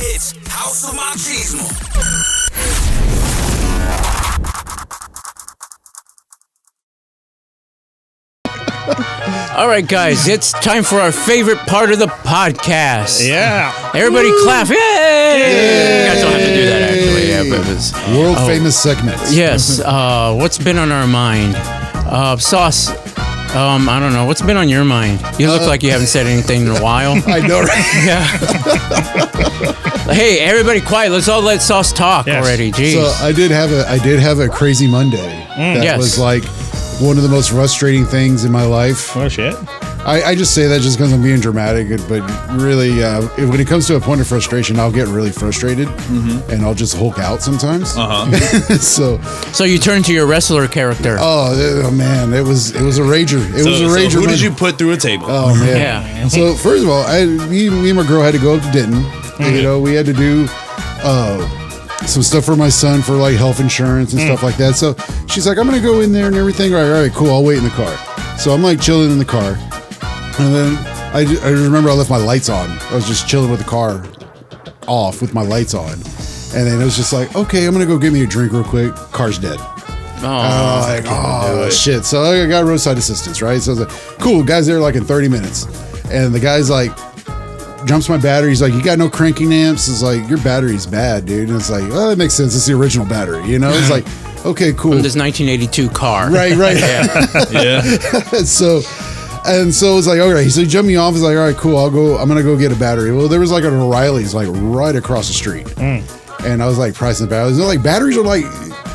It's House of Machismo. All right, guys, it's time for our favorite part of the podcast. Yeah. Everybody clap. Yay! You guys don't have to do that, actually. Yeah, but it's, World famous segment. yes. What's been on our mind? Sauce. I don't know. What's been on your mind? You look like you haven't said anything in a while. I know, right? Yeah. Hey, everybody quiet. Let's all let Sauce talk already. Jeez. So I did have a crazy Monday. That Yes. was like one of the most frustrating things in my life. Oh, shit. I just say that just because I'm being dramatic, but really, when it comes to a point of frustration, I'll get really frustrated and I'll just Hulk out sometimes. So you turn to your wrestler character. Oh man, it was a rager. It was a rager. Who did Monday. you put through a table? Oh man. Yeah. So first of all, me and my girl had to go up to Denton. You know, we had to do some stuff for my son for like health insurance and stuff like that. So she's like, I'm gonna go in there and everything. All right, cool. I'll wait in the car. So I'm like chilling in the car, and then I remember I left my lights on. I was just chilling with the car off with my lights on, and then it was just like, okay, I'm gonna go get me a drink real quick. Car's dead. Oh shit. So I got roadside assistance, right? So I was like, cool, guy's there like in 30 minutes. And the guy's like, jumps my battery. He's like, you got no cranking amps? It's like, your battery's bad, dude. And it's like, oh, that makes sense. It's the original battery, you know? It's like, okay, cool. From this 1982 car. Right. Yeah. So it's like, all right. So he jumped me off. He's like, all right, cool. I'm going to go get a battery. Well, there was like an O'Reilly's like right across the street. And I was like pricing the batteries. They're like, batteries are like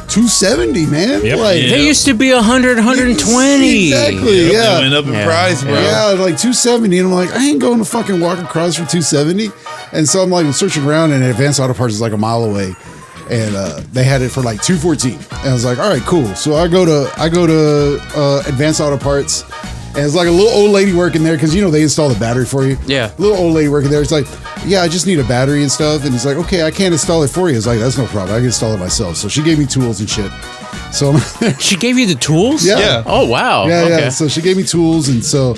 $270, man. Yep. Like, They used to be 100, 120. Exactly. Yeah. It went up in price, bro. Yeah, like 270, and I'm like, I ain't going to fucking walk across for 270. And so I'm like searching around, and Advanced Auto Parts is like a mile away, and they had it for like 214. And I was like, all right, cool. So I go to Advanced Auto Parts, and it's like a little old lady working there because they install the battery for you. Yeah. Little old lady working there. It's like, yeah, I just need a battery and stuff. And he's like, okay, I can't install it for you. It's like, that's no problem. I can install it myself. So she gave me tools and shit. So I'm She gave you the tools? Yeah. Oh, wow. Yeah, Okay. yeah. So she gave me tools, and so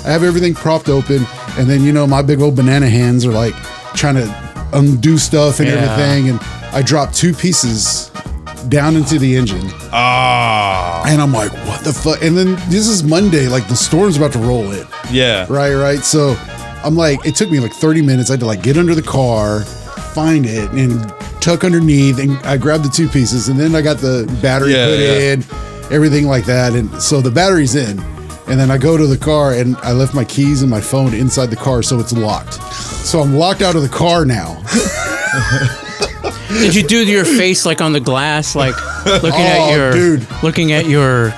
I have everything propped open, and then my big old banana hands are like trying to undo stuff and everything, and I dropped 2 pieces down into the engine. And I'm like, what the fuck? And then this is Monday, like the storm's about to roll in. Yeah. Right. So I'm like, it took me like 30 minutes. I had to like get under the car, find it, and tuck underneath, and I grabbed the 2 pieces, and then I got the battery put in, everything like that. And so the battery's in, and then I go to the car, and I left my keys and my phone inside the car, so it's locked. So I'm locked out of the car now. Did you do your face like on the glass, like looking at your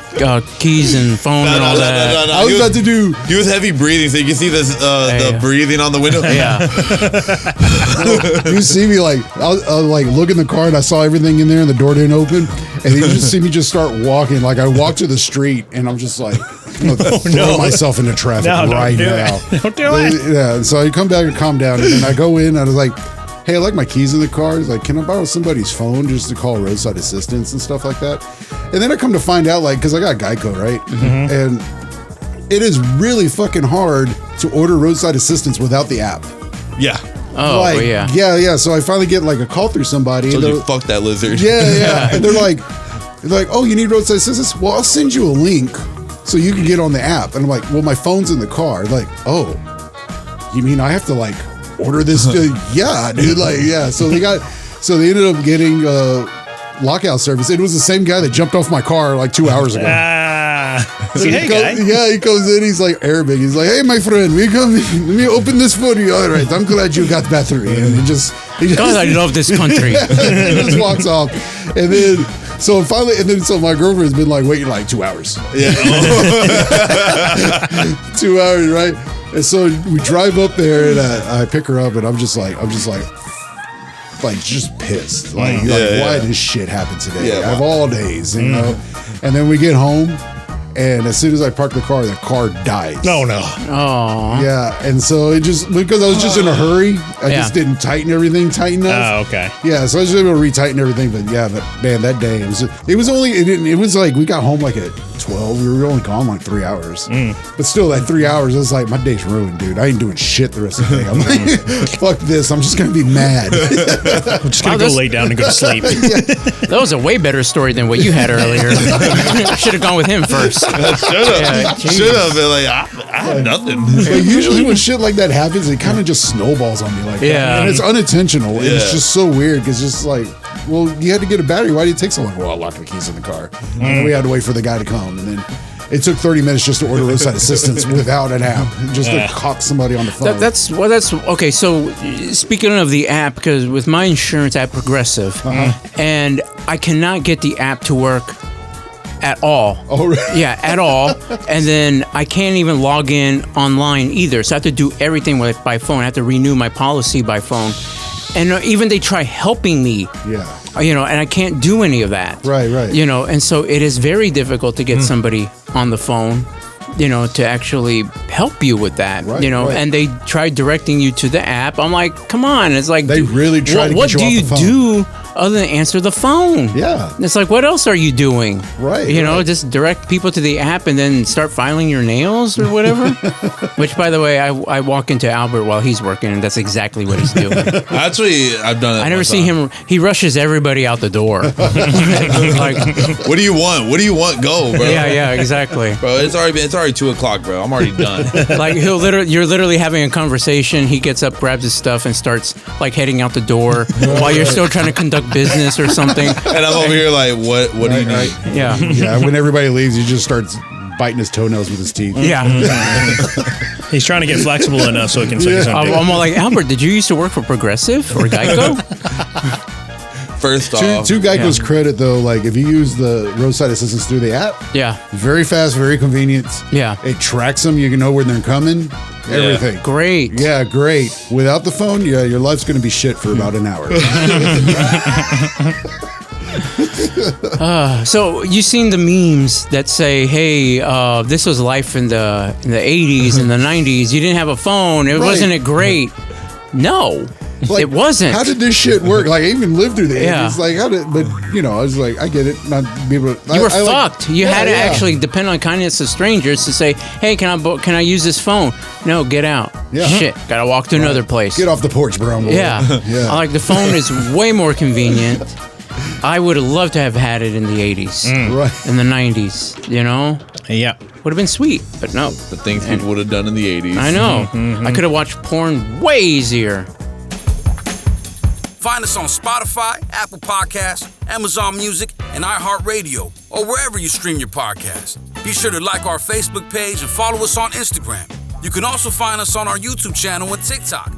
keys and phone and all that? No. I was about to do. He was heavy breathing, so you can see this the breathing on the window. Yeah. You see me like I'll like look in the car, and I saw everything in there, and the door didn't open, and you just see me just start walking. Like I walk to the street, and I'm just like, I'm gonna throw myself into traffic right now. Don't do it. Yeah. So I come back and calm down, and then I go in, and I was like, hey, I like my keys in the car. He's like, can I borrow somebody's phone just to call roadside assistance and stuff like that? And then I come to find out, like, because I got Geico, right? And it is really fucking hard to order roadside assistance without the app. Yeah. Oh, Like, yeah. Yeah. So I finally get like a call through somebody. So and you they're- fuck that lizard. yeah. And they're like, oh, you need roadside assistance? Well, I'll send you a link so you can get on the app. And I'm like, well, my phone's in the car. They're like, oh, you mean I have to like order this? Yeah, dude. Like, yeah. So they ended up getting lockout service. It was the same guy that jumped off my car like 2 hours ago. See, hey, guy. Yeah, he comes in. He's like Arabic. He's like, "Hey, my friend, let me open this for you." All right, I'm glad you got battery. And he just God, I love this country. he just walks off, and then so my girlfriend's been like waiting like 2 hours. Yeah. 2 hours, right? And so we drive up there, and I pick her up, and I'm just pissed. Why did this shit happen today? Yeah, Of all days, you know? And then we get home, And as soon as I park the car dies. No. Oh. Yeah, and so it just, because I was just in a hurry, I Yeah. just didn't tighten everything tight enough. Oh, okay. Yeah, so I was able to retighten everything, but man, that day it was like we got home like at 12. We were only gone like 3 hours, but still that 3 hours, it was like my day's ruined, dude. I ain't doing shit the rest of the day. I'm like, fuck this. I'm just gonna be mad. I'm just gonna go lay down and go to sleep. That was a way better story than what you had earlier. Should have gone with him first. Should have been like, I have nothing. But usually when shit like that happens, it kind of just snowballs on me like that. Yeah. And it's unintentional. And it's Yeah. just so weird because it's just like, well, you had to get a battery. Why did it take so long? Well, I locked the keys in the car. And we had to wait for the guy to come. And then it took 30 minutes just to order roadside assistance without an app, just to cock somebody on the phone. That's okay. So speaking of the app, because with my insurance app Progressive, and I cannot get the app to work at all. Oh, really? Yeah, at all. And then I can't even log in online either. So I have to do everything by phone. I have to renew my policy by phone. And even they try helping me. Yeah. And I can't do any of that. Right. And so it is very difficult to get somebody on the phone, to actually help you with that, Right. and they try directing you to the app. I'm like, come on. It's like, They really try to what get you do off you the phone. do other than answer the phone? Yeah. It's like, what else are you doing? Right, right. Just direct people to the app and then start filing your nails or whatever. Which, by the way, I walk into Albert while he's working, and that's exactly what he's doing. Actually, I've done it. I never see him. He rushes everybody out the door. Like, What do you want? What do you want? Go, bro. yeah, exactly. Bro, it's already 2:00, bro. I'm already done. Like you're literally having a conversation. He gets up, grabs his stuff, and starts like heading out the door while you're still trying to conduct business or something. And I'm over here like, what do you need? Yeah, Yeah. When everybody leaves, he just starts biting his toenails with his teeth. yeah. He's trying to get flexible enough so he can say something. I'm all like, Albert, did you used to work for Progressive or Geico? First off, To Geico's credit, though, like if you use the roadside assistance through the app, Yeah, very fast, very convenient. yeah. It tracks them. You can know when they're coming. Everything. Great. Yeah, great. Without the phone, yeah, your life's going to be shit for about an hour. So you seen the memes that say, "Hey, this was life in the 80s and the 90s. You didn't have a phone. Wasn't it great?" No, Like, it wasn't. How did this shit work? Like, I even lived through the 80s. Yeah. Like, but, I was like, I get it. Not be able to. You were fucked. You had to actually depend on kindness of strangers to say, "Hey, can I use this phone?" No, get out. Yeah. Shit, gotta walk to another place. Get off the porch, bro. Yeah, Yeah. I like the phone is way more convenient. I would have loved to have had it in the 80s, Right. in the 90s. Yeah. Would have been sweet, but no. the things people would have done in the 80s. I know. I could have watched porn way easier. Find us on Spotify, Apple Podcasts, Amazon Music, and iHeartRadio, or wherever you stream your podcasts. Be sure to like our Facebook page and follow us on Instagram. You can also find us on our YouTube channel and TikTok.